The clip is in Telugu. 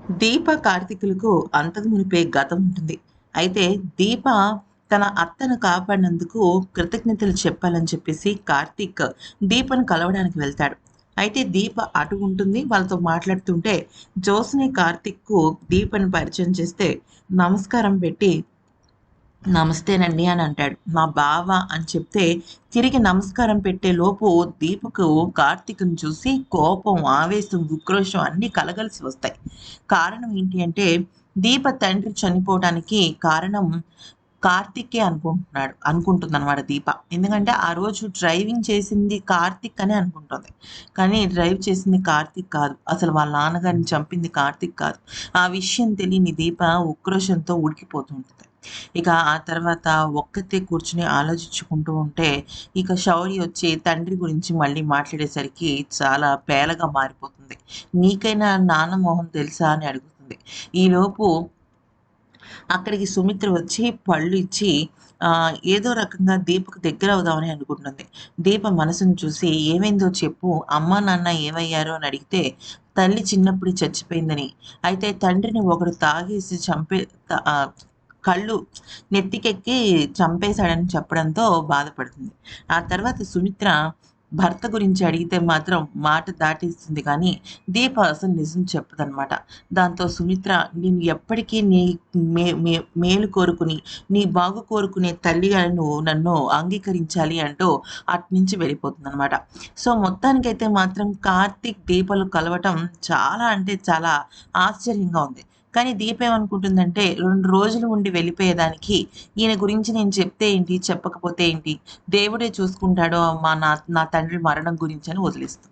దీప, కార్తీకులకు అంతకు మునిపే గతం ఉంటుంది. అయితే దీప తన అత్తను కాపాడినందుకు కృతజ్ఞతలు చెప్పాలని చెప్పేసి కార్తీక్ దీపను కలవడానికి వెళ్తాడు. అయితే దీప అటు ఉంటుంది. వాళ్ళతో మాట్లాడుతుంటే జ్యోత్స్ని కార్తీక్‌కు దీపని పరిచయం చేస్తే నమస్కారం పెట్టి నమస్తేనండి అని అంటాడు. మా బావ అని చెప్తే తిరిగి నమస్కారం పెట్టే లోపు దీపకు కార్తీక్‌ని చూసి కోపం, ఆవేశం, ఉక్రోషం అన్నీ కలగలిసి వస్తాయి. కారణం ఏంటి అంటే దీప తండ్రి చనిపోవడానికి కారణం కార్తీకే అనుకుంటుందనమాట దీప. ఎందుకంటే ఆ రోజు డ్రైవింగ్ చేసింది కార్తీక్ అనే అనుకుంటుంది. కానీ డ్రైవ్ చేసింది కార్తీక్ కాదు. అసలు వాళ్ళ నాన్నగారిని చంపింది కార్తీక్ కాదు. ఆ విషయం తెలియని దీప ఉక్రోషంతో ఉడికిపోతూ ఉంటుంది. ఇక ఆ తర్వాత ఒక్కతే కూర్చొని ఆలోచించుకుంటూ ఉంటే, ఇక శౌర్య వచ్చి తండ్రి గురించి మళ్ళీ మాట్లాడేసరికి చాలా పేలగా మారిపోతుంది. "నీకైనా నాన్న మొహం తెలుసా?" అని అడుగుతుంది. ఈలోపు అక్కడికి సుమిత్ర వచ్చి పళ్ళు ఇచ్చి ఏదో రకంగా దీపకు దగ్గరవుదామని అనుకుంటుంది. దీప మనసును చూసి "ఏమైందో చెప్పు, అమ్మా, నాన్న ఏమయ్యారు?" అని అడిగితే, తల్లి చిన్నప్పుడే చచ్చిపోయిందని, అయితే తండ్రిని ఒకడు తాగేసి కళ్ళు నెత్తికెక్కి చంపేశాడని చెప్పడంతో బాధపడుతుంది. ఆ తర్వాత సుమిత్ర భర్త గురించి అడిగితే మాత్రం మాట దాటేస్తుంది కానీ, దీప అసలు నిజం చెప్పదనమాట. దాంతో సుమిత్ర నేను ఎప్పటికీ నీ మే మే మేలు కోరుకుని, నీ బాగు కోరుకునే తల్లిగా నువ్వు నన్ను అంగీకరించాలి అంటూ అటునుంచి వెళ్ళిపోతుందనమాట. సో, మొత్తానికైతే మాత్రం కార్తీక్, దీపలు కలవటం చాలా అంటే చాలా ఆశ్చర్యంగా ఉంది. కానీ దీప ఏమనుకుంటుందంటే 2 రోజులు ఉండి వెళ్ళిపోయేదానికి ఈయన గురించి నేను చెప్తే ఏంటి? చెప్పకపోతే ఏంటి? దేవుడే చూసుకుంటాడు నా తండ్రి మరణం గురించని వదిలేస్తుంది.